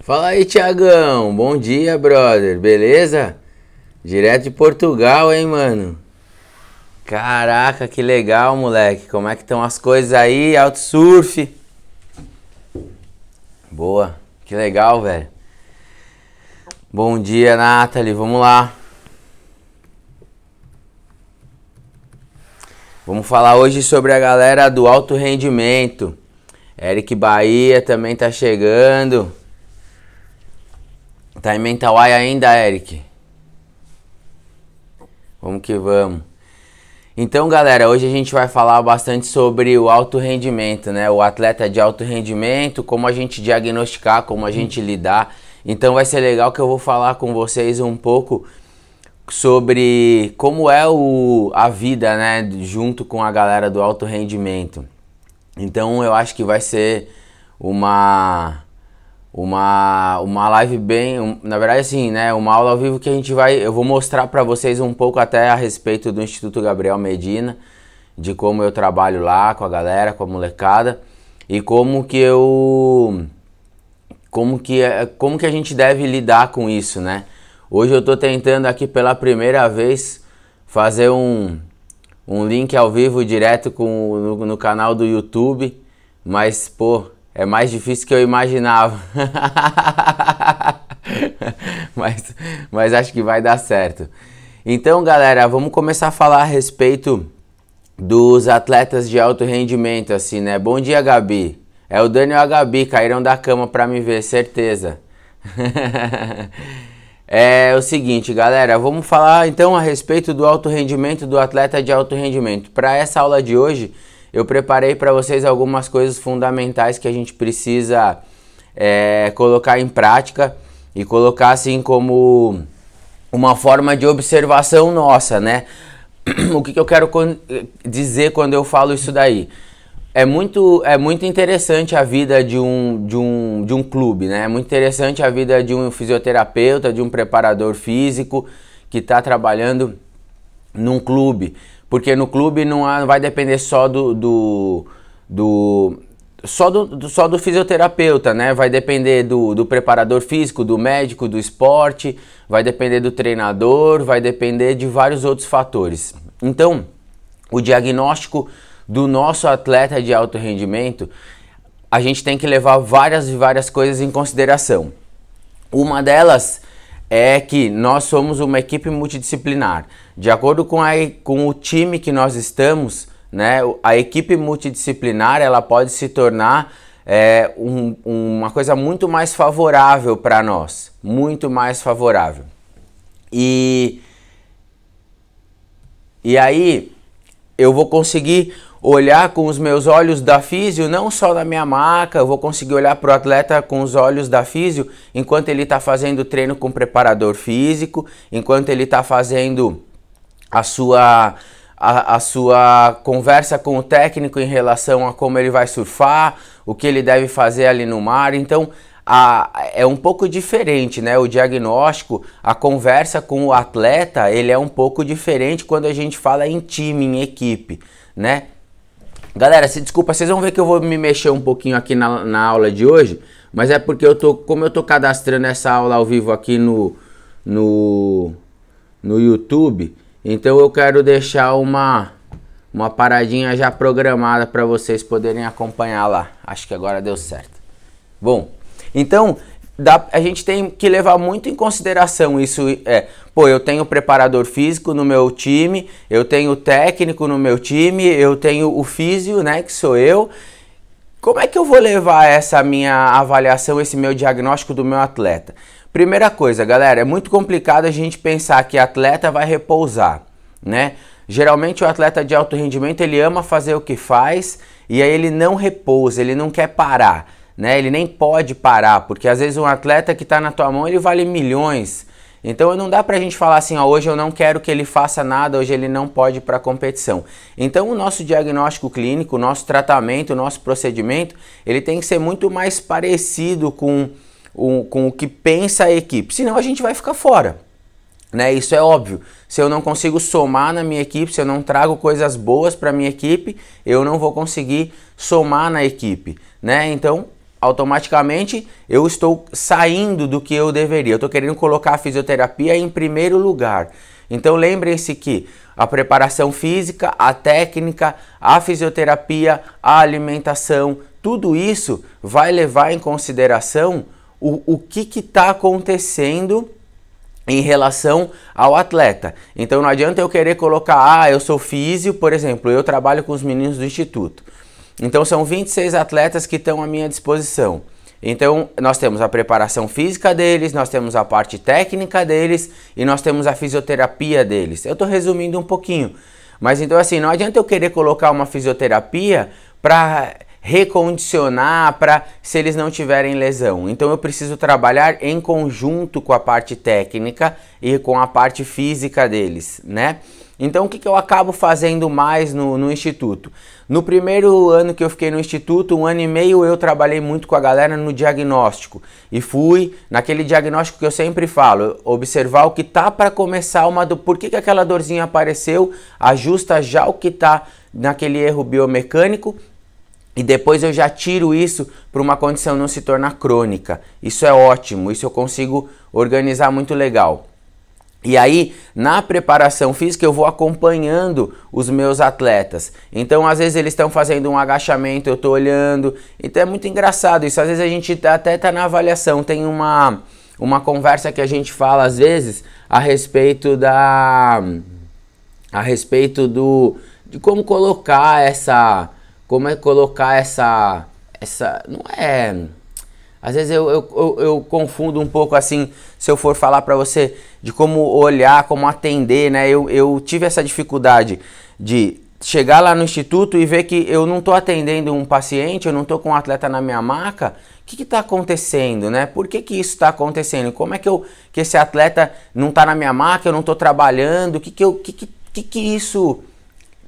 Fala aí, Thiagão. Bom dia, brother. Beleza? Direto de Portugal, hein, mano? Caraca, que legal, moleque. Como é que estão as coisas aí? Alto surf. Boa. Que legal, velho. Bom dia, Nathalie. Vamos lá. Vamos falar hoje sobre a galera do alto rendimento. Eric Bahia também tá chegando. Tá em Mentawai ainda, Eric? Vamos que vamos. Então, galera, hoje a gente vai falar bastante sobre o alto rendimento, né? O atleta de alto rendimento, como a gente diagnosticar, como a gente lidar. Então vai ser legal que eu vou falar com vocês um pouco sobre como é a vida, né? Junto com a galera do alto rendimento. Então eu acho que vai ser uma live bem, na verdade assim, né, uma aula ao vivo que eu vou mostrar para vocês um pouco até a respeito do Instituto Gabriel Medina, de como eu trabalho lá com a galera, com a molecada e como que a gente deve lidar com isso, né? Hoje eu tô tentando aqui pela primeira vez fazer um link ao vivo direto no canal do YouTube, mas pô, é mais difícil que eu imaginava. mas acho que vai dar certo. Então, galera, vamos começar a falar a respeito dos atletas de alto rendimento, assim, né? Bom dia, Gabi. É o Daniel e a Gabi, caíram da cama pra me ver, certeza. É o seguinte, galera, vamos falar então a respeito do alto rendimento, do atleta de alto rendimento. Para essa aula de hoje, eu preparei para vocês algumas coisas fundamentais que a gente precisa colocar em prática e colocar assim como uma forma de observação nossa, né? O que eu quero dizer quando eu falo isso daí? É muito interessante a vida de um clube, né? É muito interessante a vida de um fisioterapeuta, de um preparador físico que está trabalhando num clube. Porque no clube não vai depender só do fisioterapeuta, né? Vai depender do preparador físico, do médico, do esporte, vai depender do treinador, vai depender de vários outros fatores. Então, o diagnóstico do nosso atleta de alto rendimento, a gente tem que levar várias coisas em consideração. Uma delas é que nós somos uma equipe multidisciplinar. De acordo com o time que nós estamos, né, a equipe multidisciplinar ela pode se tornar uma coisa muito mais favorável para nós. Muito mais favorável. E aí eu vou conseguir olhar com os meus olhos da físio, não só da minha maca, eu vou conseguir olhar para o atleta com os olhos da físio enquanto ele está fazendo treino com o preparador físico, enquanto ele está fazendo a sua conversa com o técnico em relação a como ele vai surfar, o que ele deve fazer ali no mar. Então é um pouco diferente, né? O diagnóstico, a conversa com o atleta, ele é um pouco diferente quando a gente fala em time, em equipe, né? Galera, desculpa, vocês vão ver que eu vou me mexer um pouquinho aqui na aula de hoje, mas é porque como eu tô cadastrando essa aula ao vivo aqui no YouTube, então eu quero deixar uma paradinha já programada para vocês poderem acompanhar lá. Acho que agora deu certo. Bom, então a gente tem que levar muito em consideração isso. Pô, eu tenho preparador físico no meu time, eu tenho técnico no meu time, eu tenho o físio, né, que sou eu. Como é que eu vou levar essa minha avaliação, esse meu diagnóstico do meu atleta? Primeira coisa, galera, é muito complicado a gente pensar que atleta vai repousar, né? Geralmente o atleta de alto rendimento, ele ama fazer o que faz e aí ele não repousa, ele não quer parar, né? Ele nem pode parar, porque às vezes um atleta que está na tua mão, ele vale milhões. Então não dá pra gente falar assim, ó, hoje eu não quero que ele faça nada, hoje ele não pode ir para competição. Então o nosso diagnóstico clínico, o nosso tratamento, o nosso procedimento, ele tem que ser muito mais parecido com o que pensa a equipe, senão a gente vai ficar fora, né? Isso é óbvio. Se eu não consigo somar na minha equipe, se eu não trago coisas boas para minha equipe, eu não vou conseguir somar na equipe, né? Então automaticamente eu estou saindo do que eu deveria. Eu estou querendo colocar a fisioterapia em primeiro lugar. Então lembrem-se que a preparação física, a técnica, a fisioterapia, a alimentação, tudo isso vai levar em consideração o que está acontecendo em relação ao atleta. Então não adianta eu querer colocar, eu sou físio, por exemplo, eu trabalho com os meninos do instituto. Então são 26 atletas que estão à minha disposição. Então nós temos a preparação física deles, nós temos a parte técnica deles e nós temos a fisioterapia deles. Eu estou resumindo um pouquinho, mas então assim, não adianta eu querer colocar uma fisioterapia para recondicionar, para se eles não tiverem lesão. Então eu preciso trabalhar em conjunto com a parte técnica e com a parte física deles, né? Então o que eu acabo fazendo mais no instituto? No primeiro ano que eu fiquei no instituto, 1 ano e meio, eu trabalhei muito com a galera no diagnóstico. E fui naquele diagnóstico que eu sempre falo, observar o que tá para começar uma dor, por que aquela dorzinha apareceu, ajusta já o que tá naquele erro biomecânico e depois eu já tiro isso para uma condição não se tornar crônica. Isso é ótimo, isso eu consigo organizar muito legal. E aí, na preparação física, eu vou acompanhando os meus atletas. Então, às vezes, eles estão fazendo um agachamento, eu estou olhando. Então, é muito engraçado isso. Às vezes, a gente até está na avaliação. Tem uma conversa que a gente fala, às vezes, a respeito de como colocar essa... Como é colocar essa não é... Às vezes eu confundo um pouco assim, se eu for falar para você de como olhar, como atender, né? Eu tive essa dificuldade de chegar lá no instituto e ver que eu não estou atendendo um paciente, eu não estou com um atleta na minha maca. O que está acontecendo, né? Por que isso está acontecendo? Como é que esse atleta não está na minha maca, eu não estou trabalhando? O que isso...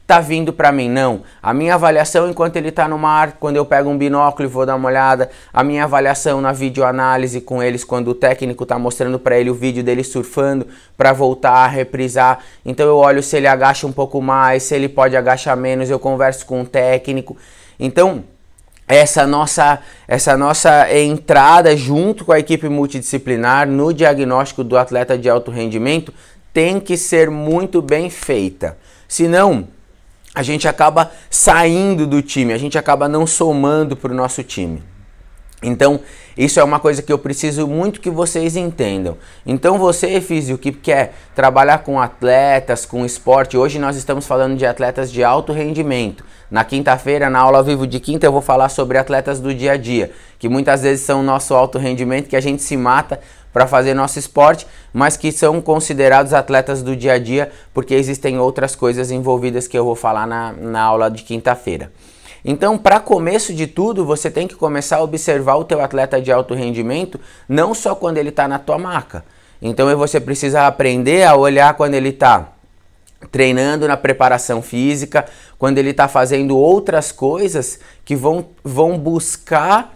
tá vindo para mim? Não. A minha avaliação enquanto ele está no mar, quando eu pego um binóculo e vou dar uma olhada, a minha avaliação na videoanálise com eles, quando o técnico está mostrando para ele o vídeo dele surfando para voltar a reprisar. Então eu olho se ele agacha um pouco mais, se ele pode agachar menos, eu converso com o técnico. Então essa nossa entrada junto com a equipe multidisciplinar no diagnóstico do atleta de alto rendimento tem que ser muito bem feita. Senão a gente acaba saindo do time, a gente acaba não somando para o nosso time. Então, isso é uma coisa que eu preciso muito que vocês entendam. Então, você, físio, que quer trabalhar com atletas, com esporte, hoje nós estamos falando de atletas de alto rendimento. Na quinta-feira, na aula ao vivo de quinta, eu vou falar sobre atletas do dia a dia, que muitas vezes são o nosso alto rendimento, que a gente se mata para fazer nosso esporte, mas que são considerados atletas do dia a dia, porque existem outras coisas envolvidas que eu vou falar na aula de quinta-feira. Então, para começo de tudo, você tem que começar a observar o teu atleta de alto rendimento, não só quando ele está na tua maca. Então, você precisa aprender a olhar quando ele está treinando na preparação física, quando ele está fazendo outras coisas que vão buscar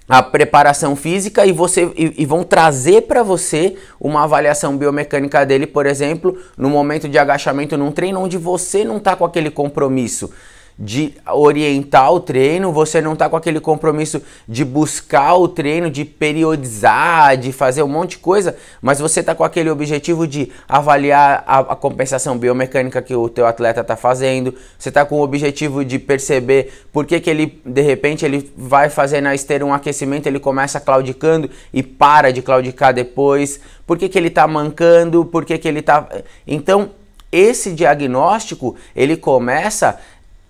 a preparação física e vão trazer para você uma avaliação biomecânica dele, por exemplo, no momento de agachamento num treino onde você não está com aquele compromisso de orientar o treino, você não está com aquele compromisso de buscar o treino, de periodizar, de fazer um monte de coisa, mas você está com aquele objetivo de avaliar a compensação biomecânica que o teu atleta está fazendo, você está com o objetivo de perceber por que ele, de repente, ele vai fazer na esteira um aquecimento, ele começa claudicando e para de claudicar depois, por que ele está mancando, por que ele está... Então, esse diagnóstico, ele começa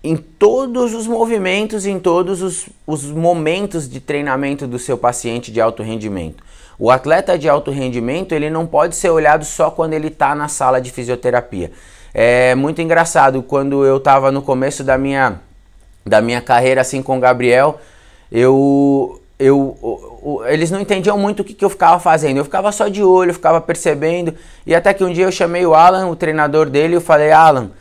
em todos os movimentos, em todos os momentos de treinamento do seu paciente de alto rendimento. O atleta de alto rendimento, ele não pode ser olhado só quando ele está na sala de fisioterapia. É muito engraçado, quando eu estava no começo da minha carreira assim com o Gabriel, eles não entendiam muito o que eu ficava fazendo. Eu ficava só de olho, eu ficava percebendo, e até que um dia eu chamei o Alan, o treinador dele, e eu falei: Alan,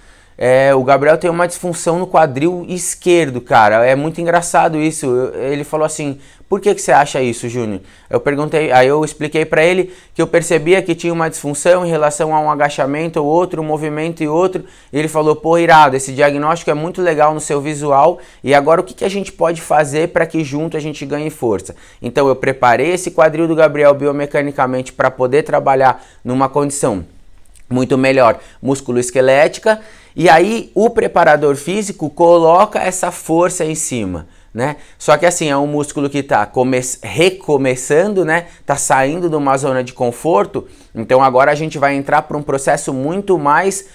o Gabriel tem uma disfunção no quadril esquerdo, cara. É muito engraçado isso. Ele falou assim, por que você acha isso, Júnior? Eu perguntei, aí eu expliquei pra ele que eu percebia que tinha uma disfunção em relação a um agachamento ou outro, um movimento e outro. E ele falou, pô, irado, esse diagnóstico é muito legal no seu visual. E agora o que a gente pode fazer para que junto a gente ganhe força? Então eu preparei esse quadril do Gabriel biomecanicamente para poder trabalhar numa condição muito melhor músculo-esquelética, e aí o preparador físico coloca essa força em cima, né? Só que assim, é um músculo que está recomeçando, né? Tá saindo de uma zona de conforto, então agora a gente vai entrar para um processo muito mais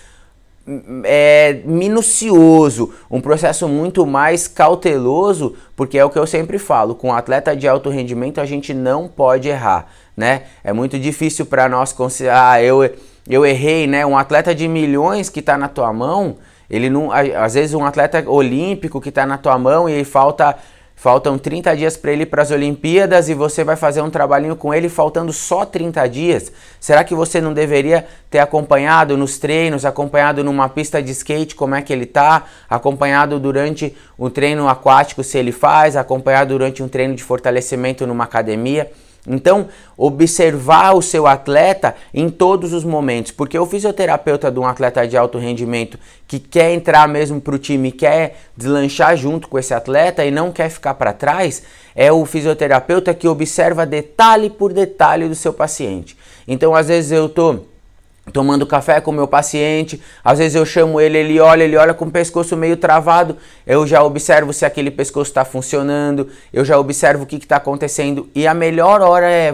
minucioso, um processo muito mais cauteloso, porque é o que eu sempre falo, com atleta de alto rendimento a gente não pode errar, né? É muito difícil para nós considerar, eu errei, né? Um atleta de milhões que está na tua mão, ele não, às vezes um atleta olímpico que está na tua mão e faltam 30 dias para ele ir para as Olimpíadas e você vai fazer um trabalhinho com ele faltando só 30 dias. Será que você não deveria ter acompanhado nos treinos, acompanhado numa pista de skate como é que ele tá, acompanhado durante um treino aquático se ele faz, acompanhado durante um treino de fortalecimento numa academia? Então, observar o seu atleta em todos os momentos, porque o fisioterapeuta de um atleta de alto rendimento que quer entrar mesmo para o time, quer deslanchar junto com esse atleta e não quer ficar para trás, é o fisioterapeuta que observa detalhe por detalhe do seu paciente. Então, às vezes eu estou tomando café com o meu paciente, às vezes eu chamo ele olha com o pescoço meio travado, eu já observo se aquele pescoço está funcionando, eu já observo o que está acontecendo, e a melhor hora é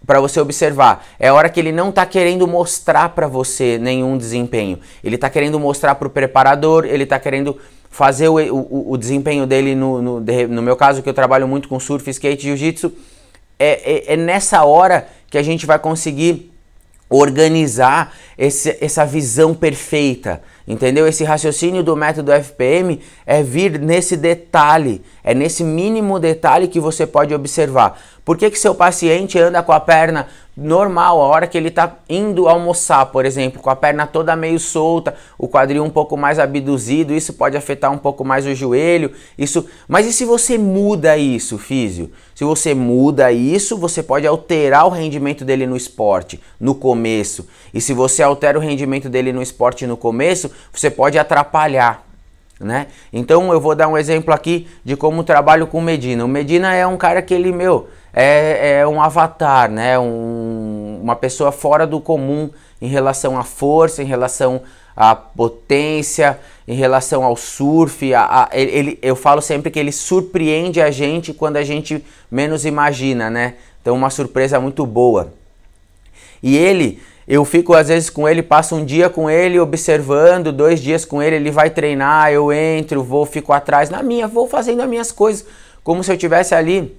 para você observar, é a hora que ele não está querendo mostrar para você nenhum desempenho, ele está querendo mostrar para o preparador, ele está querendo fazer o desempenho dele, no meu caso que eu trabalho muito com surf, skate, jiu-jitsu, é nessa hora que a gente vai conseguir organizar essa visão perfeita, entendeu? Esse raciocínio do método FPM é vir nesse detalhe, é nesse mínimo detalhe que você pode observar. Por que seu paciente anda com a perna normal, a hora que ele está indo almoçar, por exemplo, com a perna toda meio solta, o quadril um pouco mais abduzido, isso pode afetar um pouco mais o joelho, mas e se você muda isso, físio? Se você muda isso, você pode alterar o rendimento dele no esporte, no começo. E se você altera o rendimento dele no esporte no começo, você pode atrapalhar, né? Então eu vou dar um exemplo aqui de como trabalho com o Medina. O Medina é um cara que ele, é um avatar, né? Uma pessoa fora do comum em relação à força, em relação à potência, em relação ao surf. Eu falo sempre que ele surpreende a gente quando a gente menos imagina, né? Então uma surpresa muito boa. E eu fico às vezes com ele, passo um dia com ele observando, 2 dias com ele vai treinar, eu entro, fico atrás vou fazendo as minhas coisas, como se eu estivesse ali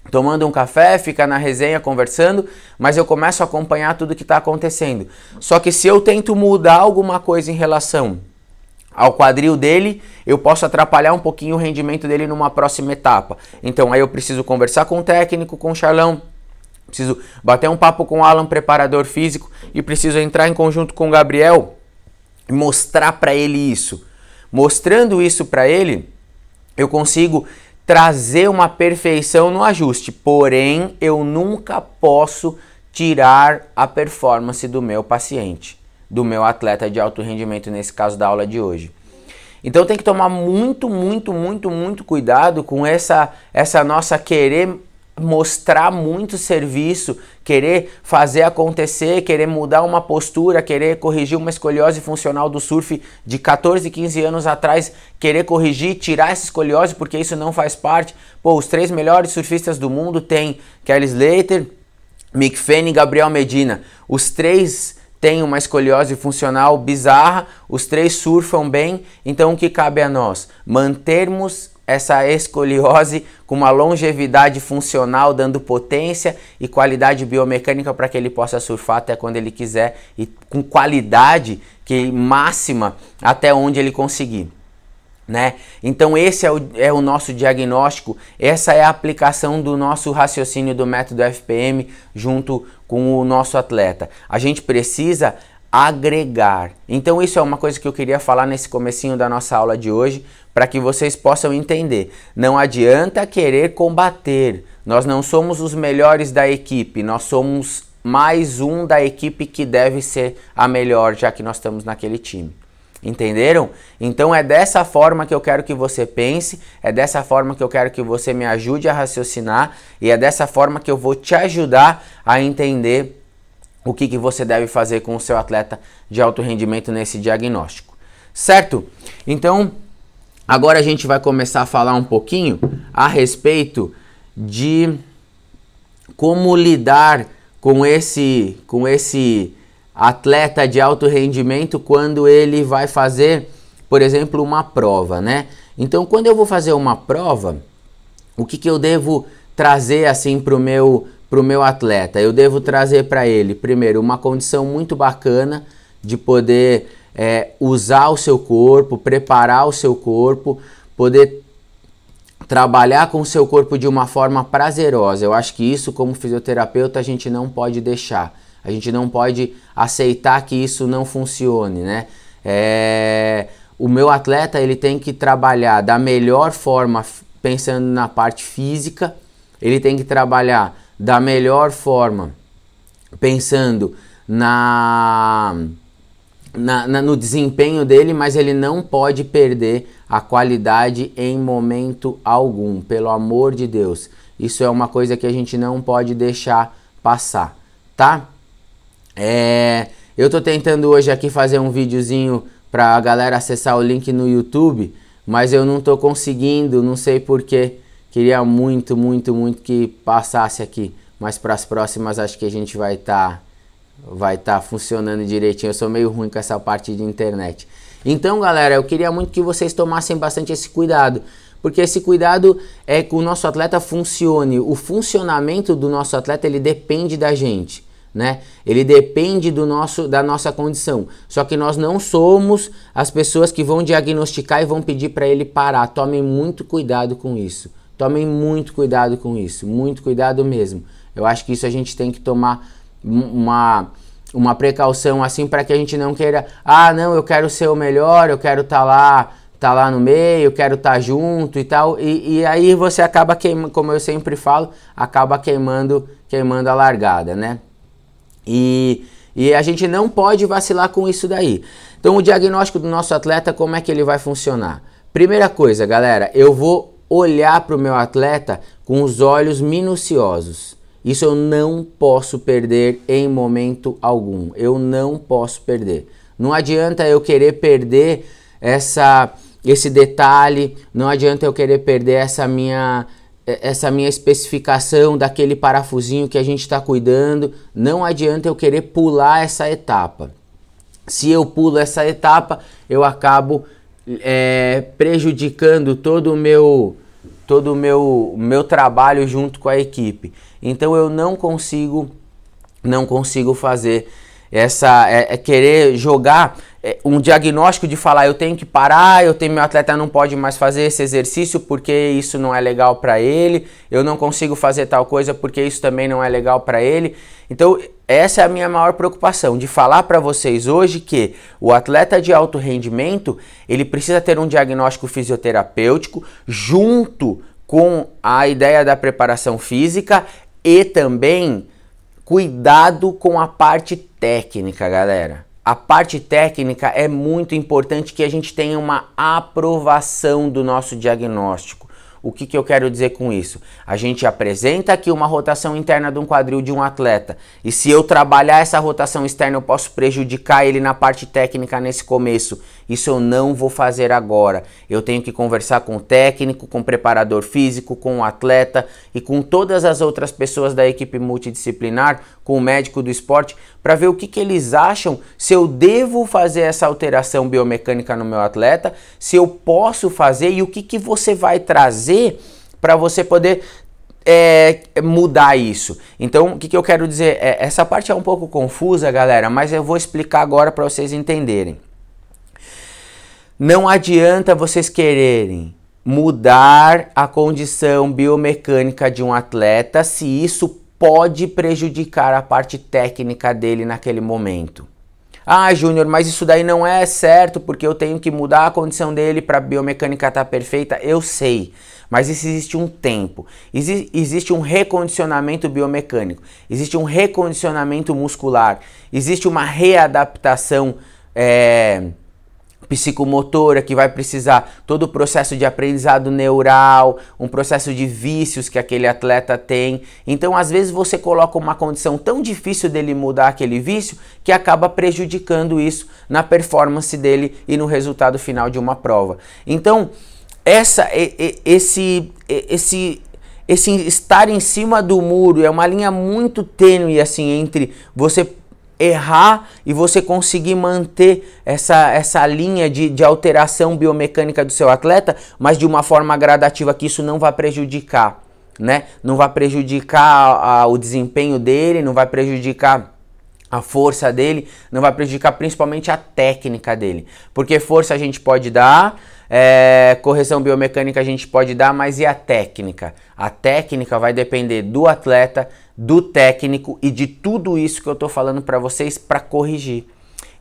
tomando um café, fica na resenha conversando, mas eu começo a acompanhar tudo que está acontecendo. Só que se eu tento mudar alguma coisa em relação ao quadril dele, eu posso atrapalhar um pouquinho o rendimento dele numa próxima etapa. Então aí eu preciso conversar com o técnico, com o Charlão, preciso bater um papo com o Alan, preparador físico, e preciso entrar em conjunto com o Gabriel e mostrar para ele isso. Mostrando isso para ele, eu consigo trazer uma perfeição no ajuste, porém eu nunca posso tirar a performance do meu paciente, do meu atleta de alto rendimento, nesse caso da aula de hoje. Então tem que tomar muito cuidado com essa nossa querer mostrar muito serviço, querer fazer acontecer, querer mudar uma postura, querer corrigir uma escoliose funcional do surf de 14, 15 anos atrás, querer corrigir, tirar essa escoliose porque isso não faz parte. Pô, os 3 melhores surfistas do mundo tem Kelly Slater, Mick Fanning e Gabriel Medina. Os 3 têm uma escoliose funcional bizarra, os 3 surfam bem, então o que cabe a nós? Mantermos essa escoliose com uma longevidade funcional, dando potência e qualidade biomecânica para que ele possa surfar até quando ele quiser e com qualidade máxima até onde ele conseguir, né? Então esse é o nosso diagnóstico, essa é a aplicação do nosso raciocínio do método FPM junto com o nosso atleta. A gente precisa agregar. Então isso é uma coisa que eu queria falar nesse comecinho da nossa aula de hoje, para que vocês possam entender. Não adianta querer combater. Nós não somos os melhores da equipe, nós somos mais um da equipe que deve ser a melhor, já que nós estamos naquele time. Entenderam? Então é dessa forma que eu quero que você pense, é dessa forma que eu quero que você me ajude a raciocinar e é dessa forma que eu vou te ajudar a entender o que você deve fazer com o seu atleta de alto rendimento nesse diagnóstico. Certo? Então, agora a gente vai começar a falar um pouquinho a respeito de como lidar com esse atleta de alto rendimento quando ele vai fazer, por exemplo, uma prova, né? Então, quando eu vou fazer uma prova, o que eu devo trazer assim pro meu atleta? Eu devo trazer para ele, primeiro, uma condição muito bacana de poder usar o seu corpo, preparar o seu corpo, poder trabalhar com o seu corpo de uma forma prazerosa. Eu acho que isso, como fisioterapeuta, a gente não pode deixar. A gente não pode aceitar que isso não funcione, né? O meu atleta, ele tem que trabalhar da melhor forma, pensando na parte física, ele tem que trabalhar da melhor forma, pensando no desempenho dele, mas ele não pode perder a qualidade em momento algum, pelo amor de Deus. Isso é uma coisa que a gente não pode deixar passar, tá? Eu tô tentando hoje aqui fazer um videozinho pra galera acessar o link no YouTube, mas eu não tô conseguindo, não sei porquê. Queria muito que passasse aqui, mas para as próximas acho que a gente vai tá funcionando direitinho. Eu sou meio ruim com essa parte de internet. Então, galera, eu queria muito que vocês tomassem bastante esse cuidado, porque esse cuidado é que o nosso atleta funcione. O funcionamento do nosso atleta, ele depende da gente, né? Ele depende da nossa condição. Só que nós não somos as pessoas que vão diagnosticar e vão pedir para ele parar. Tomem muito cuidado com isso. Tomem muito cuidado com isso. Muito cuidado mesmo. Eu acho que isso a gente tem que tomar uma precaução assim, para que a gente não queira, não, eu quero ser o melhor, eu quero estar lá no meio, eu quero estar junto e tal, e aí você acaba queimando, como eu sempre falo, acaba queimando a largada, né? E a gente não pode vacilar com isso daí. Então o diagnóstico do nosso atleta, como é que ele vai funcionar? Primeira coisa, galera, eu vou olhar para o meu atleta com os olhos minuciosos. Isso eu não posso perder em momento algum. Eu não posso perder. Não adianta eu querer perder esse detalhe, não adianta eu querer perder essa minha especificação daquele parafusinho que a gente está cuidando. Não adianta eu querer pular essa etapa. Se eu pulo essa etapa, eu acabo prejudicando todo o meu trabalho junto com a equipe. Então eu não consigo fazer querer jogar um diagnóstico de falar, eu tenho que parar, meu atleta não pode mais fazer esse exercício porque isso não é legal para ele, eu não consigo fazer tal coisa porque isso também não é legal para ele. Então essa é a minha maior preocupação, de falar para vocês hoje que o atleta de alto rendimento, ele precisa ter um diagnóstico fisioterapêutico junto com a ideia da preparação física e também cuidado com a parte técnica, galera. A parte técnica é muito importante, que a gente tenha uma aprovação do nosso diagnóstico. O que eu quero dizer com isso? A gente apresenta aqui uma rotação interna de um quadril de um atleta, e se eu trabalhar essa rotação externa eu posso prejudicar ele na parte técnica nesse começo. Isso eu não vou fazer agora. Eu tenho que conversar com o técnico, com o preparador físico, com o atleta e com todas as outras pessoas da equipe multidisciplinar, com o médico do esporte, para ver o que eles acham, se eu devo fazer essa alteração biomecânica no meu atleta, se eu posso fazer e o que você vai trazer para você poder mudar isso. Então, o que eu quero dizer? Essa parte é um pouco confusa, galera, mas eu vou explicar agora para vocês entenderem. Não adianta vocês quererem mudar a condição biomecânica de um atleta se isso pode prejudicar a parte técnica dele naquele momento. Ah, Júnior, mas isso daí não é certo porque eu tenho que mudar a condição dele para a biomecânica estar perfeita. Eu sei, mas existe um tempo, existe um recondicionamento biomecânico, existe um recondicionamento muscular, existe uma readaptação psicomotora que vai precisar todo o processo de aprendizado neural, um processo de vícios que aquele atleta tem. Então, às vezes você coloca uma condição tão difícil dele mudar aquele vício que acaba prejudicando isso na performance dele e no resultado final de uma prova. Então, esse estar em cima do muro é uma linha muito tênue assim entre você errar e você conseguir manter essa linha de alteração biomecânica do seu atleta, mas de uma forma gradativa que isso não vai prejudicar, né? Não vai prejudicar o desempenho dele, não vai prejudicar a força dele, não vai prejudicar principalmente a técnica dele. Porque força a gente pode dar, correção biomecânica a gente pode dar, mas e a técnica? A técnica vai depender do atleta, do técnico e de tudo isso que eu tô falando para vocês para corrigir.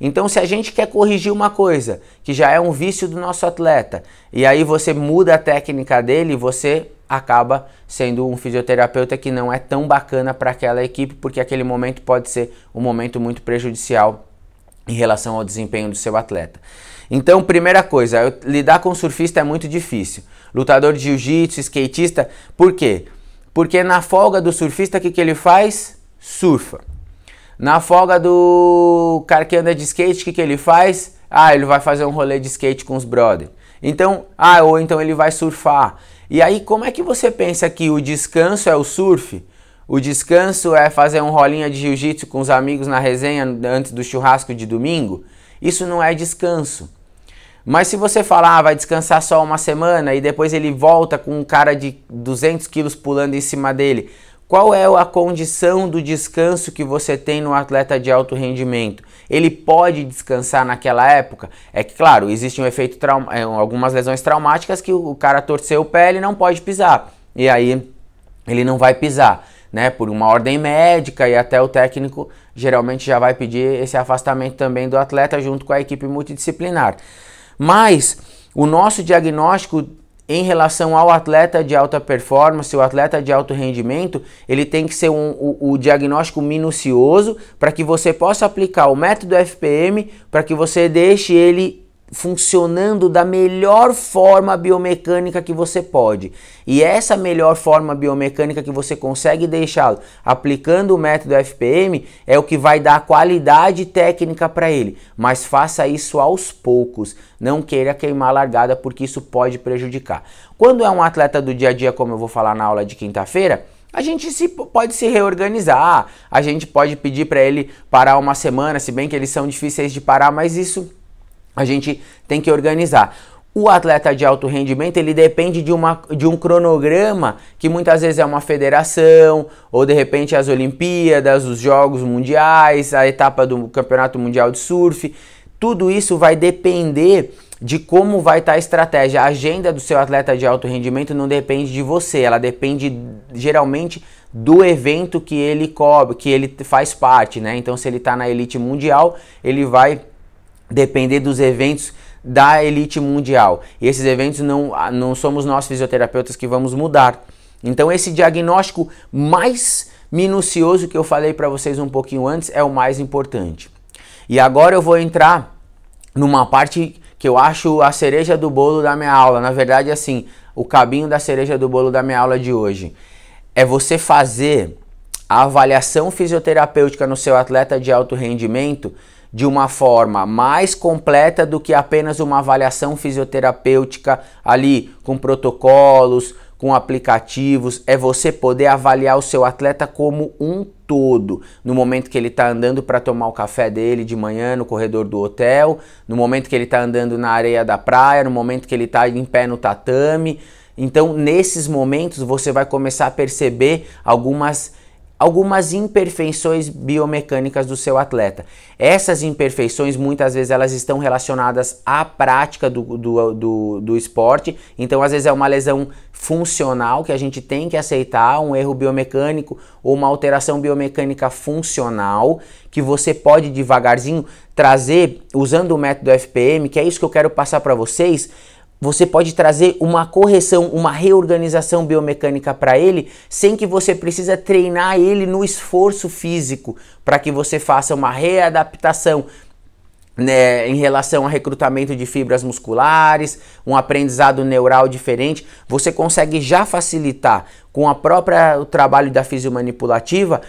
Então, se a gente quer corrigir uma coisa que já é um vício do nosso atleta, e aí você muda a técnica dele, você acaba sendo um fisioterapeuta que não é tão bacana para aquela equipe, porque aquele momento pode ser um momento muito prejudicial em relação ao desempenho do seu atleta. Então, primeira coisa, lidar com surfista é muito difícil. Lutador de jiu-jitsu, skatista, por quê? Porque na folga do surfista, o que ele faz? Surfa. Na folga do cara que anda de skate, o que ele faz? Ah, ele vai fazer um rolê de skate com os brother. Então, ou então ele vai surfar. E aí, como é que você pensa que o descanso é o surf? O descanso é fazer um rolinha de jiu-jitsu com os amigos na resenha antes do churrasco de domingo? Isso não é descanso. Mas se você falar, vai descansar só uma semana e depois ele volta com um cara de 200 quilos pulando em cima dele, qual é a condição do descanso que você tem no atleta de alto rendimento? Ele pode descansar naquela época? É que, claro, existe um efeito algumas lesões traumáticas que o cara torceu o pé, ele não pode pisar. E aí ele não vai pisar, né? Por uma ordem médica, e até o técnico geralmente já vai pedir esse afastamento também do atleta junto com a equipe multidisciplinar. Mas o nosso diagnóstico em relação ao atleta de alta performance, o atleta de alto rendimento, ele tem que ser o diagnóstico minucioso para que você possa aplicar o método FPM para que você deixe ele funcionando da melhor forma biomecânica que você pode. E essa melhor forma biomecânica que você consegue deixá-lo aplicando o método FPM é o que vai dar qualidade técnica para ele. Mas faça isso aos poucos, não queira queimar a largada porque isso pode prejudicar. Quando é um atleta do dia a dia, como eu vou falar na aula de quinta-feira, a gente pode se reorganizar, a gente pode pedir para ele parar uma semana, se bem que eles são difíceis de parar, mas isso a gente tem que organizar. O atleta de alto rendimento, ele depende de um cronograma que muitas vezes é uma federação, ou de repente as Olimpíadas, os Jogos Mundiais, a etapa do Campeonato Mundial de Surf. Tudo isso vai depender de como vai estar a estratégia. A agenda do seu atleta de alto rendimento não depende de você, ela depende geralmente do evento que ele cobre, que ele faz parte, né? Então, se ele está na elite mundial, ele vai depender dos eventos da elite mundial. E esses eventos não somos nós fisioterapeutas que vamos mudar. Então esse diagnóstico mais minucioso que eu falei para vocês um pouquinho antes é o mais importante. E agora eu vou entrar numa parte que eu acho a cereja do bolo da minha aula. Na verdade, assim, o cabinho da cereja do bolo da minha aula de hoje. É você fazer a avaliação fisioterapêutica no seu atleta de alto rendimento de uma forma mais completa do que apenas uma avaliação fisioterapêutica ali com protocolos, com aplicativos. É você poder avaliar o seu atleta como um todo, no momento que ele está andando para tomar o café dele de manhã no corredor do hotel, no momento que ele está andando na areia da praia, no momento que ele está em pé no tatame. Então, nesses momentos, você vai começar a perceber algumas imperfeições biomecânicas do seu atleta. Essas imperfeições, muitas vezes, elas estão relacionadas à prática do esporte. Então, às vezes, é uma lesão funcional que a gente tem que aceitar, um erro biomecânico ou uma alteração biomecânica funcional, que você pode devagarzinho trazer, usando o método FPM, que é isso que eu quero passar para vocês. Você pode trazer uma correção, uma reorganização biomecânica para ele, sem que você precisa treinar ele no esforço físico, para que você faça uma readaptação, né, em relação a recrutamento de fibras musculares, um aprendizado neural diferente. Você consegue já facilitar com o trabalho da fisiomanipulativa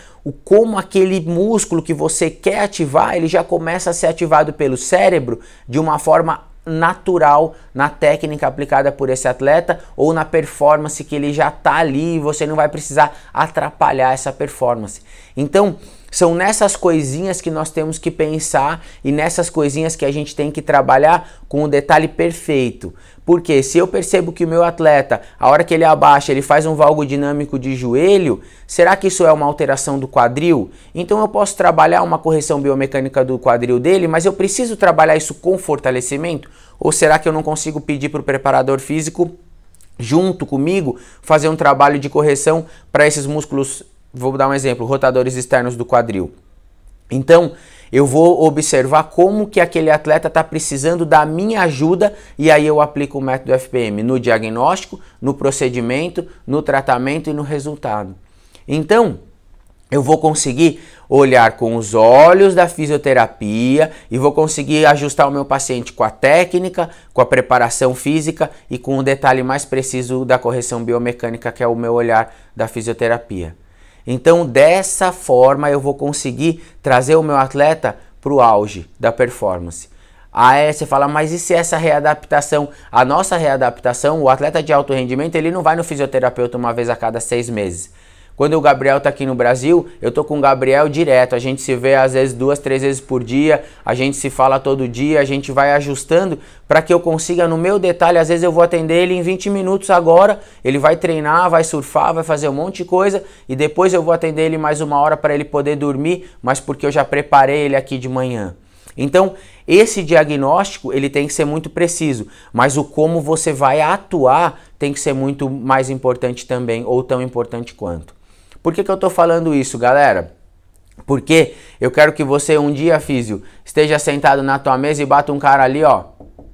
como aquele músculo que você quer ativar, ele já começa a ser ativado pelo cérebro de uma forma natural na técnica aplicada por esse atleta ou na performance que ele já está ali e você não vai precisar atrapalhar essa performance. Então, são nessas coisinhas que nós temos que pensar e nessas coisinhas que a gente tem que trabalhar com o detalhe perfeito. Porque se eu percebo que o meu atleta, a hora que ele abaixa, ele faz um valgo dinâmico de joelho, será que isso é uma alteração do quadril? Então eu posso trabalhar uma correção biomecânica do quadril dele, mas eu preciso trabalhar isso com fortalecimento? Ou será que eu não consigo pedir para o preparador físico, junto comigo, fazer um trabalho de correção para esses músculos? Vou dar um exemplo, rotadores externos do quadril. Então, eu vou observar como que aquele atleta está precisando da minha ajuda e aí eu aplico o método FPM no diagnóstico, no procedimento, no tratamento e no resultado. Então, eu vou conseguir olhar com os olhos da fisioterapia e vou conseguir ajustar o meu paciente com a técnica, com a preparação física e com o detalhe mais preciso da correção biomecânica, que é o meu olhar da fisioterapia. Então, dessa forma, eu vou conseguir trazer o meu atleta para o auge da performance. Aí você fala, mas e se essa readaptação, a nossa readaptação, o atleta de alto rendimento, ele não vai no fisioterapeuta uma vez a cada 6 meses. Quando o Gabriel tá aqui no Brasil, eu tô com o Gabriel direto, a gente se vê às vezes 2, 3 vezes por dia, a gente se fala todo dia, a gente vai ajustando para que eu consiga no meu detalhe, às vezes eu vou atender ele em 20 minutos agora, ele vai treinar, vai surfar, vai fazer um monte de coisa e depois eu vou atender ele mais 1 hora para ele poder dormir, mas porque eu já preparei ele aqui de manhã. Então, esse diagnóstico ele tem que ser muito preciso, mas o como você vai atuar tem que ser muito mais importante também, ou tão importante quanto. Por que eu estou falando isso, galera? Porque eu quero que você um dia, físio, esteja sentado na tua mesa e bata um cara ali, ó.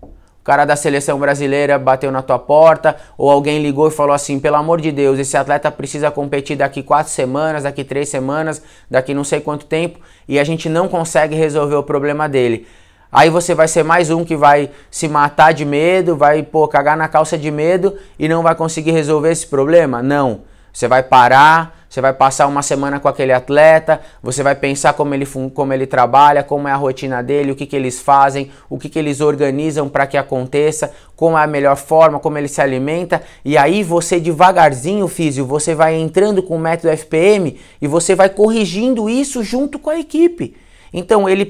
O cara da seleção brasileira bateu na tua porta, ou alguém ligou e falou assim, pelo amor de Deus, esse atleta precisa competir daqui 4 semanas, daqui 3 semanas, daqui não sei quanto tempo, e a gente não consegue resolver o problema dele. Aí você vai ser mais um que vai se matar de medo, vai, cagar na calça de medo e não vai conseguir resolver esse problema? Não. Você vai parar, você vai passar 1 semana com aquele atleta, você vai pensar como ele trabalha, como é a rotina dele, o que eles fazem, o que eles organizam para que aconteça, como é a melhor forma, como ele se alimenta. E aí você devagarzinho, físio, você vai entrando com o método FPM e você vai corrigindo isso junto com a equipe. Então ele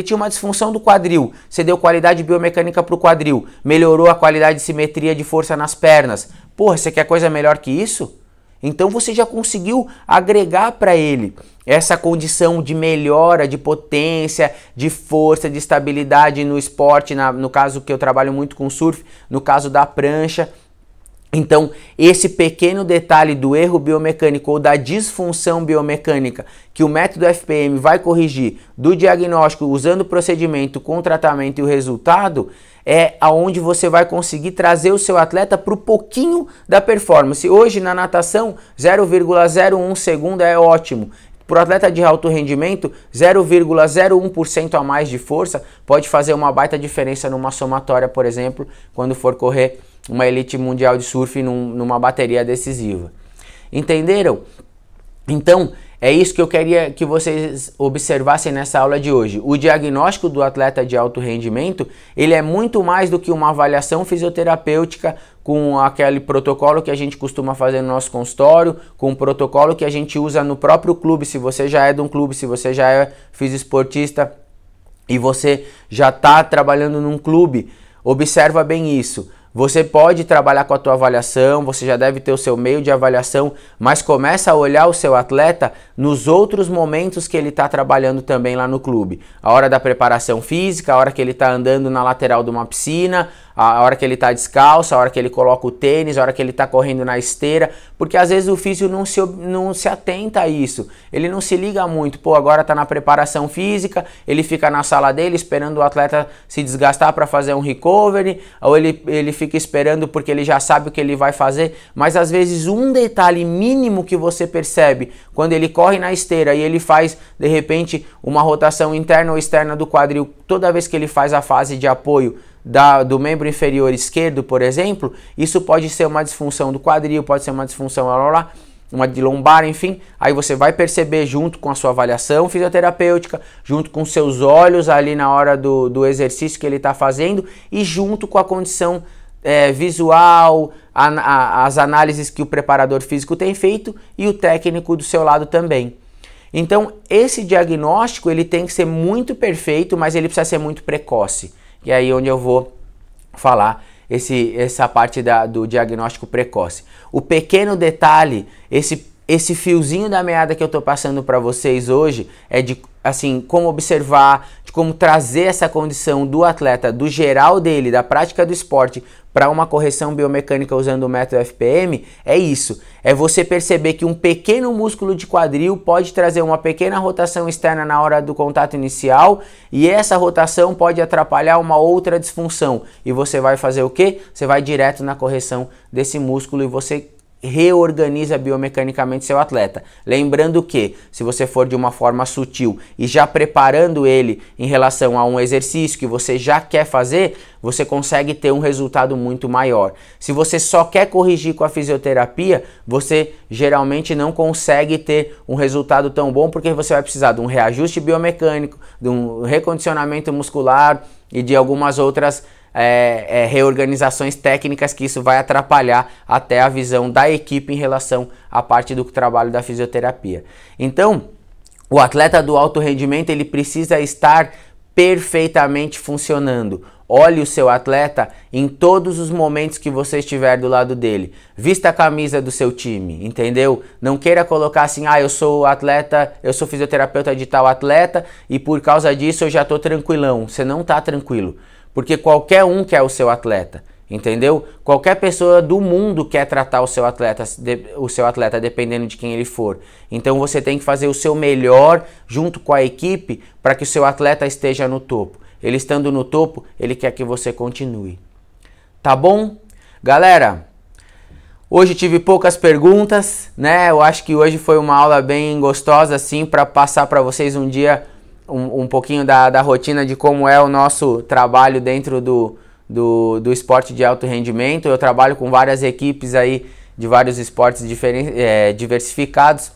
tinha uma disfunção do quadril, você deu qualidade biomecânica para o quadril, melhorou a qualidade de simetria de força nas pernas. Porra, você quer coisa melhor que isso? Então você já conseguiu agregar para ele essa condição de melhora, de potência, de força, de estabilidade no esporte, no caso que eu trabalho muito com surf, no caso da prancha. Então, esse pequeno detalhe do erro biomecânico ou da disfunção biomecânica que o método FPM vai corrigir do diagnóstico usando o procedimento com o tratamento e o resultado é aonde você vai conseguir trazer o seu atleta para o pouquinho da performance. Hoje na natação 0,01 segundo é ótimo. Para o atleta de alto rendimento, 0,01% a mais de força pode fazer uma baita diferença numa somatória, por exemplo, quando for correr uma elite mundial de surf numa bateria decisiva. Entenderam? Então, é isso que eu queria que vocês observassem nessa aula de hoje. O diagnóstico do atleta de alto rendimento, ele é muito mais do que uma avaliação fisioterapêutica com aquele protocolo que a gente costuma fazer no nosso consultório, com o protocolo que a gente usa no próprio clube, se você já é de um clube, se você já é fisioesportista e você já está trabalhando num clube, observa bem isso. Você pode trabalhar com a tua avaliação, você já deve ter o seu meio de avaliação, mas começa a olhar o seu atleta nos outros momentos que ele está trabalhando também lá no clube. A hora da preparação física, a hora que ele está andando na lateral de uma piscina, a hora que ele está descalço, a hora que ele coloca o tênis, a hora que ele está correndo na esteira, porque às vezes o físio não se atenta a isso, ele não se liga muito, pô, agora está na preparação física, ele fica na sala dele esperando o atleta se desgastar para fazer um recovery, ou ele fica esperando porque ele já sabe o que ele vai fazer, mas às vezes um detalhe mínimo que você percebe quando ele corre na esteira e ele faz de repente uma rotação interna ou externa do quadril toda vez que ele faz a fase de apoio do membro inferior esquerdo, por exemplo, isso pode ser uma disfunção do quadril, pode ser uma disfunção uma de lombar, enfim, aí você vai perceber junto com a sua avaliação fisioterapêutica, junto com seus olhos ali na hora do exercício que ele está fazendo e junto com a condição visual, as análises que o preparador físico tem feito e o técnico do seu lado também. Então, esse diagnóstico ele tem que ser muito perfeito, mas ele precisa ser muito precoce. E é aí onde eu vou falar essa parte do diagnóstico precoce. O pequeno detalhe, esse fiozinho da meada que eu estou passando para vocês hoje é de assim, como observar, de como trazer essa condição do atleta, do geral dele, da prática do esporte, para uma correção biomecânica usando o método FPM, é isso. É você perceber que um pequeno músculo de quadril pode trazer uma pequena rotação externa na hora do contato inicial e essa rotação pode atrapalhar uma outra disfunção. E você vai fazer o quê? Você vai direto na correção desse músculo e você reorganiza biomecanicamente seu atleta. Lembrando que, se você for de uma forma sutil e já preparando ele em relação a um exercício que você já quer fazer, você consegue ter um resultado muito maior. Se você só quer corrigir com a fisioterapia, você geralmente não consegue ter um resultado tão bom porque você vai precisar de um reajuste biomecânico, de um recondicionamento muscular e de algumas outras reorganizações técnicas que isso vai atrapalhar até a visão da equipe em relação à parte do trabalho da fisioterapia. Então, o atleta do alto rendimento ele precisa estar perfeitamente funcionando. Olhe o seu atleta em todos os momentos que você estiver do lado dele. Vista a camisa do seu time, entendeu? Não queira colocar assim, eu sou atleta, eu sou fisioterapeuta de tal atleta e por causa disso eu já estou tranquilão. Você não está tranquilo. Porque qualquer um quer o seu atleta, entendeu? Qualquer pessoa do mundo quer tratar o seu atleta dependendo de quem ele for. Então você tem que fazer o seu melhor junto com a equipe para que o seu atleta esteja no topo. Ele estando no topo, ele quer que você continue. Tá bom? Galera, hoje tive poucas perguntas, né? Eu acho que hoje foi uma aula bem gostosa assim para passar para vocês um dia um pouquinho da rotina de como é o nosso trabalho dentro do esporte de alto rendimento. Eu trabalho com várias equipes aí de vários esportes diversificados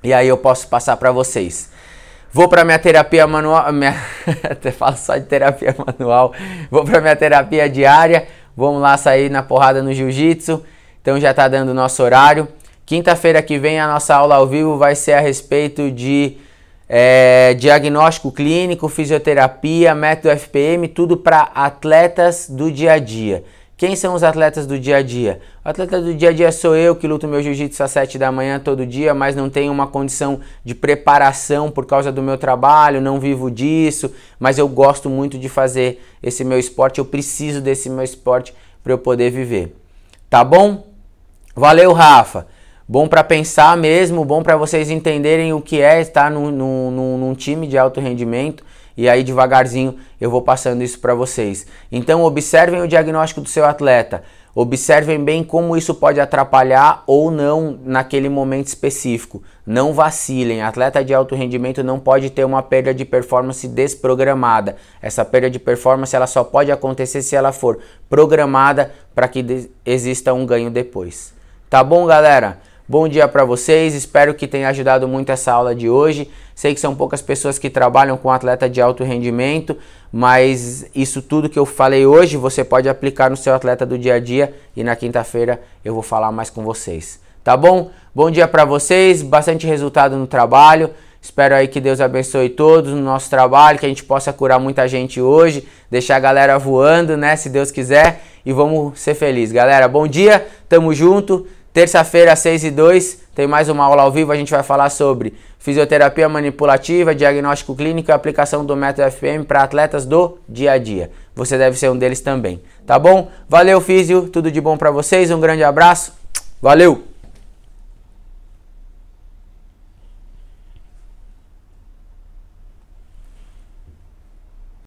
e aí eu posso passar para vocês. Vou para minha terapia manual, até falo só de terapia manual, vou para minha terapia diária, vamos lá sair na porrada no jiu-jitsu, então já está dando o nosso horário. Quinta-feira que vem a nossa aula ao vivo vai ser a respeito de diagnóstico clínico, fisioterapia, método FPM, tudo para atletas do dia a dia. Quem são os atletas do dia a dia? O atleta do dia a dia sou eu que luto meu jiu-jitsu às 7 da manhã todo dia, mas não tenho uma condição de preparação por causa do meu trabalho, não vivo disso, mas eu gosto muito de fazer esse meu esporte, eu preciso desse meu esporte para eu poder viver. Tá bom? Valeu, Rafa! Bom para pensar mesmo, bom para vocês entenderem o que é estar num time de alto rendimento e aí devagarzinho eu vou passando isso para vocês. Então observem o diagnóstico do seu atleta, observem bem como isso pode atrapalhar ou não naquele momento específico. Não vacilem, atleta de alto rendimento não pode ter uma perda de performance desprogramada. Essa perda de performance ela só pode acontecer se ela for programada para que exista um ganho depois. Tá bom, galera? Bom dia para vocês, espero que tenha ajudado muito essa aula de hoje. Sei que são poucas pessoas que trabalham com atleta de alto rendimento, mas isso tudo que eu falei hoje você pode aplicar no seu atleta do dia a dia e na quinta-feira eu vou falar mais com vocês. Tá bom? Bom dia para vocês, bastante resultado no trabalho. Espero aí que Deus abençoe todos no nosso trabalho, que a gente possa curar muita gente hoje, deixar a galera voando, né, se Deus quiser, e vamos ser felizes. Galera, bom dia, tamo junto. Terça-feira, 6h02, tem mais uma aula ao vivo. A gente vai falar sobre fisioterapia manipulativa, diagnóstico clínico e aplicação do método FPM para atletas do dia a dia. Você deve ser um deles também, tá bom? Valeu, físio, tudo de bom para vocês, um grande abraço, valeu!